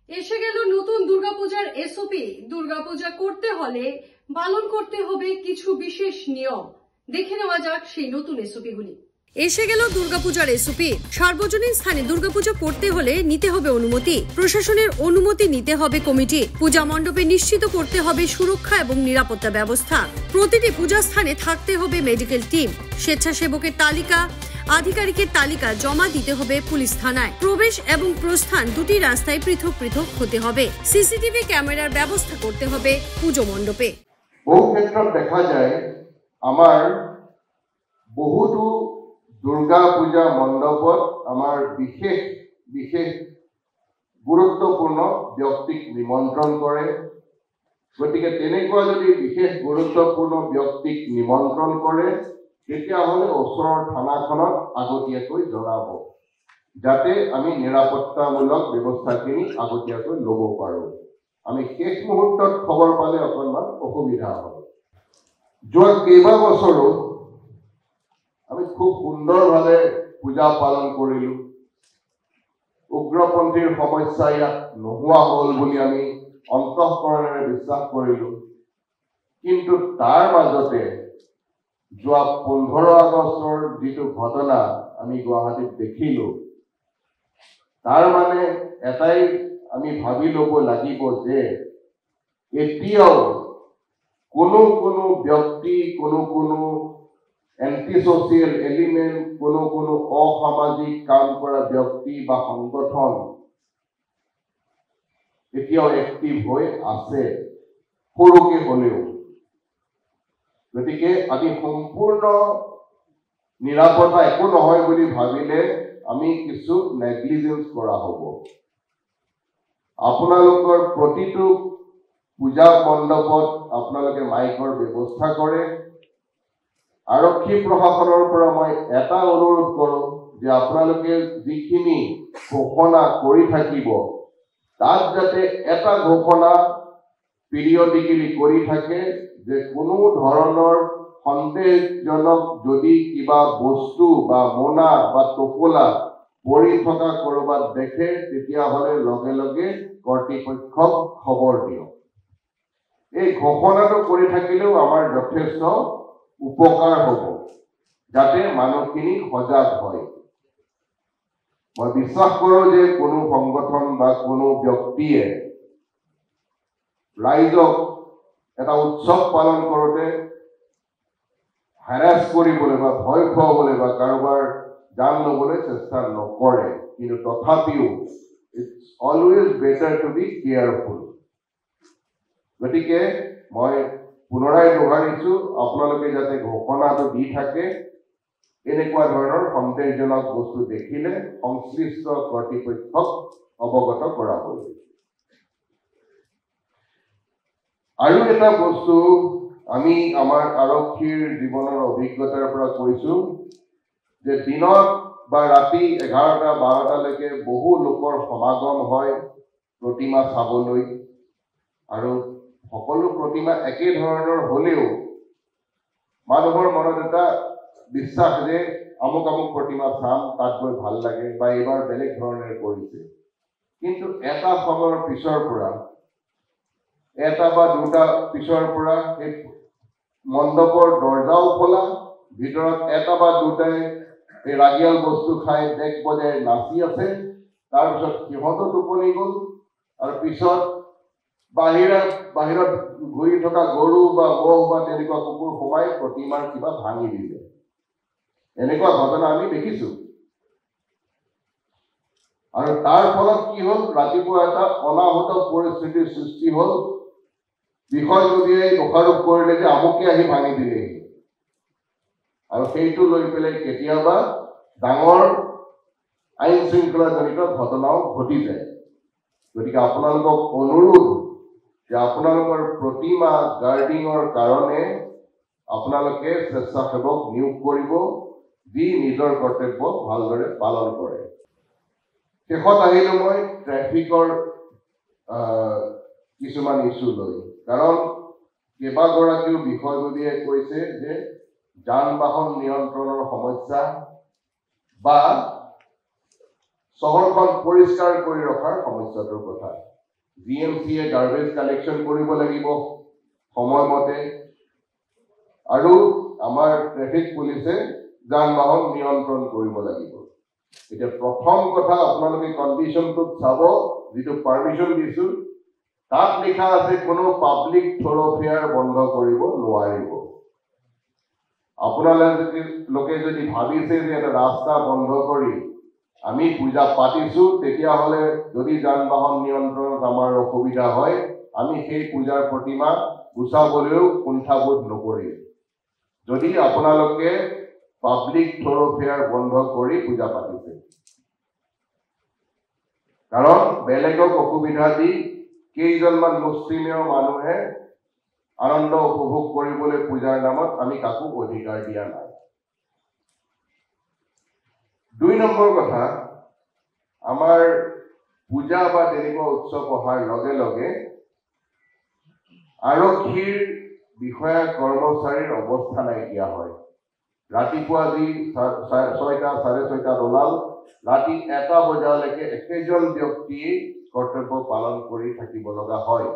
এসে গেল নতুন দুর্গাপূজার এসওপি। দুর্গাপূজা করতে হলে পালন করতে হবে কিছু বিশেষ নিয়ম। দেখে নেওয়া যাক সেই নতুন এসওপিগুলি। এসে গেল দুর্গাপূজার এসওপি। সার্বজনীন স্থানে দুর্গাপূজা করতে হলে নিতে হবে অনুমতি। প্রশাসনের অনুমতি নিতে হবে কমিটি। পূজা মণ্ডপে নিশ্চিত করতে হবে সুরক্ষা এবং নিরাপত্তা ব্যবস্থা। প্রতিটি পূজা স্থানে থাকতে হবে মেডিকেল টিম। স্বেচ্ছাসেবকের তালিকা, আধিকারিকের তালিকা জমা দিতে হবে পুলিশ থানায়। প্রবেশ এবং প্রস্থান দুটি রাস্তায় পৃথক পৃথক হতে হবে। সিসিটিভি ক্যামেরার ব্যবস্থা করতে হবে পুজো মণ্ডপে। বহু ক্ষেত্ৰত দেখা যায় আমাৰ বহুতো দুৰ্গা পূজা মণ্ডপত আমাৰ বিশেষ বিশেষ গুৰুত্বপূৰ্ণ ব্যক্তিক নিমন্ত্ৰণ কৰে। গতিকে তেনেকুৱা যদি বিশেষ গুৰুত্বপূৰ্ণ ব্যক্তিক নিমন্ত্ৰণ কৰে তেতিয়াহ'লে ওচৰৰ থানাখনত আগতীয়াকৈ জনাব, যাতে আমি নিৰাপত্তামূলক ব্যৱস্থাখিনি আগতীয়াকৈ ল'ব পাৰোঁ। আমি শেষ মুহূৰ্তত খবৰ পালে অকণমান অসুবিধা হয়। যোৱা কেইবাবছৰো আমি খুব সুন্দৰভাৱে পূজা পালন কৰিলোঁ। উগ্ৰপন্থীৰ সমস্যা ইয়াত নোহোৱা হ'ল বুলি আমি অন্তঃকৰণেৰে বিশ্বাস কৰিলোঁ। কিন্তু তাৰ মাজতে যোৱা 15 আগষ্টৰ যিটো ঘটনা আমি গুৱাহাটীত দেখিলোঁ, তাৰ মানে এটাই আমি ভাবি ল'ব লাগিব যে এতিয়াও কোনো কোনো ব্যক্তি, কোনো এন্টি সোশিয়াল এলিমেন্ট, কোনো অসামাজিক কাম কৰা ব্যক্তি বা সংগঠন এতিয়াও এক্টিভ হৈ আছে, সৰুকে হ'লেও। গতিকে আমি সম্পূৰ্ণ নিৰাপত্তা একো নহয় বুলি ভাবিলে আমি কিছু নেগলিজেন্স কৰা হ'ব। আপোনালোকৰ প্ৰতিটো পূজা মণ্ডপত আপোনালোকে মাইকৰ ব্যৱস্থা কৰে। আৰক্ষী প্ৰশাসনৰ পৰা মই এটা অনুৰোধ কৰোঁ যে আপোনালোকে যিখিনি ঘোষণা কৰি থাকিব তাত যাতে এটা ঘোষণা পিৰিয়ডিকেলি কৰি থাকে যে কোনো ধৰণৰ সন্দেহজনক যদি কিবা বস্তু বা মোনা বা টোপোলা পৰি থকা ক'ৰবাত দেখে তেতিয়াহ'লে লগে লগে কৰ্তৃপক্ষক খবৰ দিয়ক। এই ঘোষণাটো কৰি থাকিলেও আমাৰ যথেষ্ট উপকাৰ হ'ব, যাতে মানুহখিনি সজাগ হয়। মই বিশ্বাস কৰোঁ যে কোনো সংগঠন বা কোনো ব্যক্তিয়ে ৰাইজক এটা উৎসৱ পালন কৰোঁতে হেৰাছ কৰিবলৈ বা ভয় খুৱাবলৈ বা কাৰোবাৰ জান ল'বলৈ চেষ্টা নকৰে। কিন্তু তথাপিও it's always better to be careful. গতিকে মই পুনৰাই দোহাৰিছোঁ, আপোনালোকে যাতে ঘোষণাটো দি থাকে, এনেকুৱা ধৰণৰ সন্দেহজনক বস্তু দেখিলে সংশ্লিষ্ট কৰ্তৃপক্ষক অৱগত কৰাবলৈ। আৰু এটা বস্তু আমি আমাৰ আৰক্ষীৰ জীৱনৰ অভিজ্ঞতাৰ পৰা কৈছোঁ যে দিনত বা ৰাতি 11-12লৈকে বহু লোকৰ সমাগম হয় প্ৰতিমা চাবলৈ। আৰু সকলো প্ৰতিমা একে ধৰণৰ হ'লেও মানুহৰ মনত এটা বিশ্বাস যে আমুক আমুক প্ৰতিমা চাম, তাত গৈ ভাল লাগে বা এইবাৰ বেলেগ ধৰণেৰে কৰিছে। কিন্তু এটা সময়ৰ পিছৰ পৰা, এটা বা দুটা পিছৰ পৰা এই মণ্ডপৰ দৰ্জাও খোলা, ভিতৰত এটা বা দুটাই এই ৰাগিয়াল বস্তু খাই ডেক বজাই নাচি আছে। তাৰপিছত সিহঁতো টোপনি গ'ল আৰু পিছত বাহিৰত ঘূৰি থকা গৰু বা মহ বা তেনেকুৱা কুকুৰ সোমাই প্ৰতিমাৰ কিবা ভাঙি দিলে। এনেকুৱা ঘটনা আমি দেখিছোঁ। আৰু তাৰ ফলত কি হ'ল, ৰাতিপুৱা এটা অনাহুত পৰিস্থিতিৰ সৃষ্টি হ'ল। বিষয়ববীয়াই দোষাৰোপ কৰিলে যে আমুকে আহি ভাঙি দিলেহি, আৰু সেইটো লৈ পেলাই কেতিয়াবা ডাঙৰ আইন শৃংখলাজনিত ঘটনাও ঘটি যায়। গতিকে আপোনালোকক অনুৰোধ যে আপোনালোকৰ প্ৰতিমা গাৰ্ডিঙৰ কাৰণে আপোনালোকে স্বেচ্ছাসেৱক নিয়োগ কৰিব, যি নিজৰ কৰ্তব্য ভালদৰে পালন কৰে। শেষত আহিলোঁ মই ট্ৰেফিকৰ কিছুমান ইছ্যু লৈ। কাৰণ কেইবাগৰাকীও বিষয়ববীয়ে কৈছে যে যান বাহন নিয়ন্ত্ৰণৰ সমস্যা বা চহৰখন পৰিষ্কাৰ কৰি ৰখাৰ সমস্যাটোৰ কথা। GMCয়ে গাৰ্বেজ কালেকশ্যন কৰিব লাগিব সময়মতে, আৰু আমাৰ ট্ৰেফিক পুলিচে যান বাহন নিয়ন্ত্ৰণ কৰিব লাগিব। এতিয়া প্ৰথম কথা আপোনালোকে কণ্ডিশ্যনটোত চাব, যিটো পাৰ্মিশ্যন দিছো তাত লিখা আছে কোনো পাব্লিক থৰ'ফেয়াৰ বন্ধ কৰিব নোৱাৰিব। আপোনালোকে যদি ভাবিছে যে এটা ৰাস্তা বন্ধ কৰি আমি পূজা পাতিছো, তেতিয়াহ'লে যদি যান বাহন নিয়ন্ত্ৰণত আমাৰ অসুবিধা হয়, আমি সেই পূজাৰ প্ৰতিমা গুচাবলৈও কুণ্ঠাবোধ নকৰিম, যদি আপোনালোকে পাব্লিক থৰ'ফেয়াৰ বন্ধ কৰি পূজা পাতিছে। কাৰণ বেলেগক অসুবিধা দি কেইজনমান মুছলিমীয় মানুহে আনন্দ উপভোগ কৰিবলৈ পূজাৰ নামত আমি কাকো অধিকাৰ দিয়া নাই। 2 নম্বৰ কথা, আমাৰ পূজা বা তেনেকুৱা উৎসৱ অহাৰ লগে লগে আৰক্ষীৰ বিষয়া কৰ্মচাৰীৰ অৱস্থা নাইকিয়া হয়। ৰাতিপুৱা যি 6টা 6:30 ওলাল, ৰাতি 1টা বজালৈকে একেজন ব্যক্তিয়ে কৰ্তব্য পালন কৰি থাকিব লগা হয়।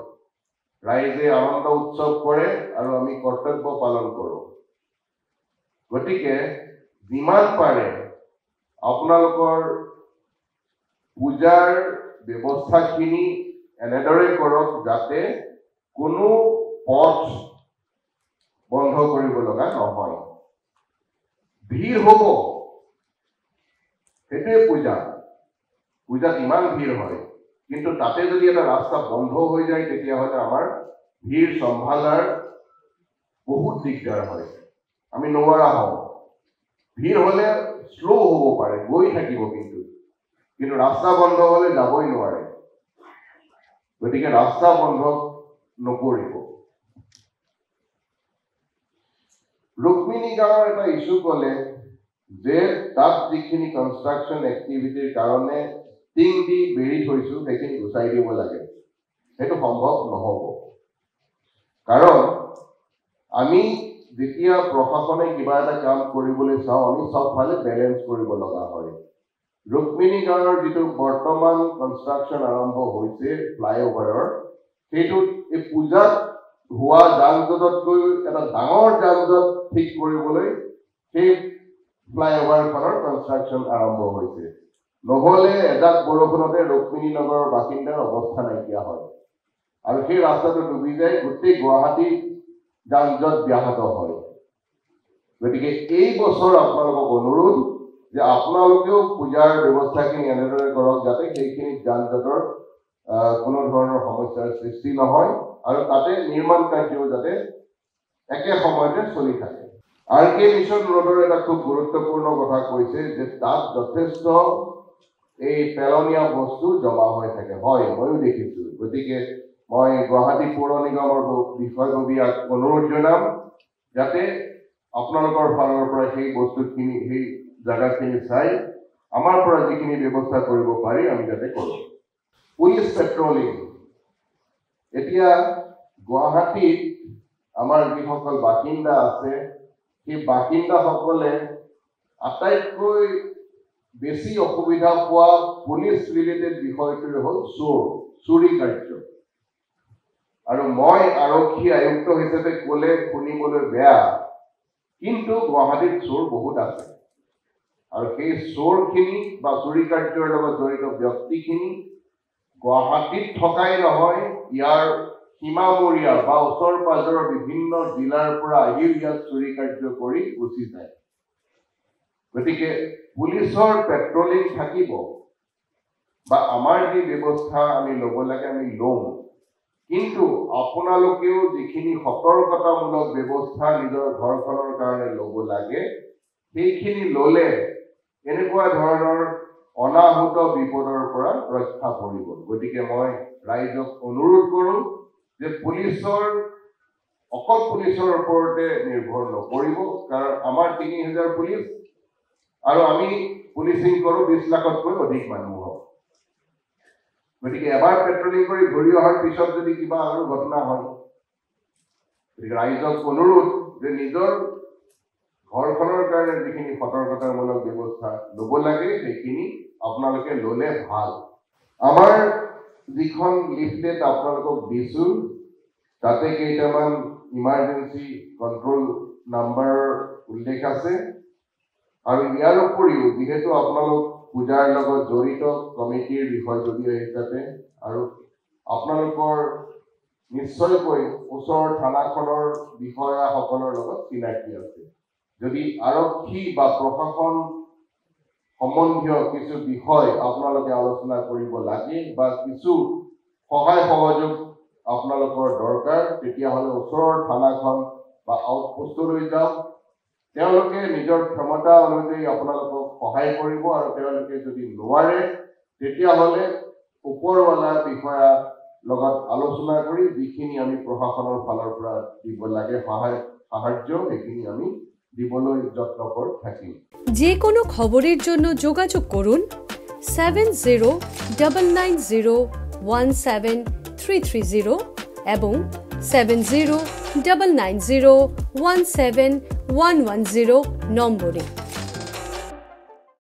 ৰাইজে আনন্দ উৎসৱ কৰে আৰু আমি কৰ্তব্য পালন কৰোঁ। গতিকে যিমান পাৰে আপোনালোকৰ পূজাৰ ব্যৱস্থাখিনি এনেদৰে কৰক যাতে কোনো পথ বন্ধ কৰিব লগা নহয়। ভিৰ হ'ব, সেইটোৱে পূজাত ইমান ভিৰ হয়, কিন্তু তাতে যদি এটা ৰাস্তা বন্ধ হৈ যায়, তেতিয়াহ'লে আমাৰ ভিৰ চম্ভালাৰ বহুত দিগদাৰ হয়, আমি নোৱাৰা হওঁ। ভিৰ হ'লে শ্ল' হ'ব পাৰে, গৈ থাকিব, কিন্তু ৰাস্তা বন্ধ হ'লে যাবই নোৱাৰে। গতিকে ৰাস্তা বন্ধ নকৰিব। ৰুক্মিণী গাঁৱৰ এটা ইছ্যু ক'লে যে তাত যিখিনি কনষ্ট্ৰাকশ্যন এক্টিভিটিৰ কাৰণে টিং দি বেৰি থৈছো, সেইখিনি গুচাই দিব লাগে। সেইটো সম্ভৱ নহ'ব, কাৰণ আমি যেতিয়া প্ৰশাসনে কিবা এটা কাম কৰিবলৈ চাওঁ, আমি চবফালে বেলেঞ্চ কৰিব লগা হয়। ৰুক্মিণী গাঁৱৰ যিটো বৰ্তমান কনষ্ট্ৰাকশ্যন আৰম্ভ হৈছে ফ্লাইঅভাৰৰ, সেইটোত এই পূজাত হোৱা যান জঁটতকৈ এটা ডাঙৰ যান জঁট ঠিক কৰিবলৈ সেই ফ্লাইঅভাৰখনৰ কনষ্ট্ৰাকশ্যন আৰম্ভ হৈছে। নহ'লে এজাক বৰষুণতে ৰুক্মিণী নগৰৰ বাসিন্দাৰ অৱস্থা নাইকিয়া হয় আৰু সেই ৰাস্তাটো ডুবি যায়, গোটেই গুৱাহাটী যান জঁট ব্যাহত হয়। গতিকে এই বছৰ আপোনালোকক অনুৰোধ যে আপোনালোকেও পূজাৰ ব্যৱস্থাখিনি এনেদৰে কৰক যাতে সেইখিনি যান জঁটৰ কোনো ধৰণৰ সমস্যাৰ সৃষ্টি নহয় আৰু তাতে নিৰ্মাণ কাৰ্যও যাতে একে সময়তে চলি থাকে। RK মিছন ৰোডৰ এটা খুব গুৰুত্বপূৰ্ণ কথা কৈছে যে তাত যথেষ্ট এই পেলনীয়া বস্তু জমা হৈ থাকে। হয়, ময়ো দেখিছোঁ। গতিকে মই গুৱাহাটী পৌৰ নিগমৰ বিষয়ববীয়াক অনুৰোধ জনাম যাতে আপোনালোকৰ ফালৰ পৰা সেই বস্তুখিনি, সেই জাগাখিনি চাই আমাৰ পৰা যিখিনি ব্যৱস্থা কৰিব পাৰি আমি যাতে কৰোঁ। পুলিচ পেট্ৰলিং, এতিয়া গুৱাহাটীত আমাৰ যিসকল বাসিন্দা আছে, সেই বাসিন্দাসকলে আটাইতকৈ বেছি অসুবিধা পোৱা পুলিচ ৰিলেটেড বিষয়টোৱে হ'ল চুৰি কাৰ্য। আৰু মই আৰক্ষী আয়ুক্ত হিচাপে ক'লে শুনিবলৈ বেয়া, কিন্তু গুৱাহাটীত চোৰ বহুত আছে আৰু সেই চোৰখিনি বা চুৰি কাৰ্যৰ লগত জড়িত ব্যক্তিখিনি গুৱাহাটীত থকাই নহয়, ইয়াৰ সীমামূৰীয়া বা ওচৰ পাজৰৰ বিভিন্ন জিলাৰ পৰা আহিও ইয়াত চুৰি কাৰ্য কৰি গুচি যায়। গতিকে পুলিচৰ পেট্ৰলিং থাকিব বা আমাৰ যি ব্যৱস্থা আমি ল'ব লাগে আমি লওঁ, কিন্তু আপোনালোকেও যিখিনি সতৰ্কতামূলক ব্যৱস্থা নিজৰ ঘৰখনৰ কাৰণে ল'ব লাগে, সেইখিনি ল'লে এনেকুৱা ধৰণৰ অনাহুত বিপদৰ পৰা ৰক্ষা পৰিব। গতিকে মই ৰাইজক অনুৰোধ কৰোঁ যে অকল পুলিচৰ ওপৰতে নিৰ্ভৰ নকৰিব, কাৰণ আমাৰ 3000 পুলিচ আৰু আমি পুলিচিং কৰোঁ 20 লাখতকৈ অধিক মানুহক। গতিকে এবাৰ পেট্ৰলিং কৰি ঘূৰি অহাৰ পিছত যদি কিবা আৰু ঘটনা হয়, গতিকে ৰাইজক অনুৰোধ যে নিজৰ ঘৰখনৰ কাৰণে যিখিনি সতৰ্কতামূলক ব্যৱস্থা ল'ব লাগে সেইখিনি আপোনালোকে ল'লে ভাল। আমাৰ যিখন লিফলেট আপোনালোকক দিছো তাতে কেইটামান ইমাৰ্জেঞ্চি কণ্ট্ৰল নাম্বাৰ উল্লেখ আছে আৰু ইয়াৰ উপৰিও যিহেতু আপোনালোক পূজাৰ লগত জড়িত কমিটিৰ বিষয়ববীয়া হিচাপে আৰু আপোনালোকৰ নিশ্চয়কৈ ওচৰৰ থানাখনৰ বিষয়াসকলৰ লগত চিনাকি আছে যদি আৰক্ষী বা প্ৰশাসন সম্বন্ধীয় কিছু বিষয় আপোনালোকে আলোচনা কৰিব লাগে বা কিছু সহায় সহযোগ আপোনালোকৰ দৰকাৰ তেতিয়াহ'লে ওচৰৰ থানাখন বা আউটপোষ্টলৈ যাওক তেওঁলোকে নিজৰ ক্ষমতা অনুযায়ী আপোনালোকক সহায় কৰিব আৰু তেওঁলোকে যদি নোৱাৰে তেতিয়াহ'লে ওপৰৱালা বিষয়া লগত আলোচনা কৰি যিখিনি আমি প্ৰশাসনৰ ফালৰ পৰা দিব লাগে সাহায্য সেইখিনি আমি দিবলৈ যত্ন কৰি থাকিম যে কোনো খবৰেৰ জন্য যোগাযোগ কৰুন 7099017330 এবং 7099017110 নম্বৰে।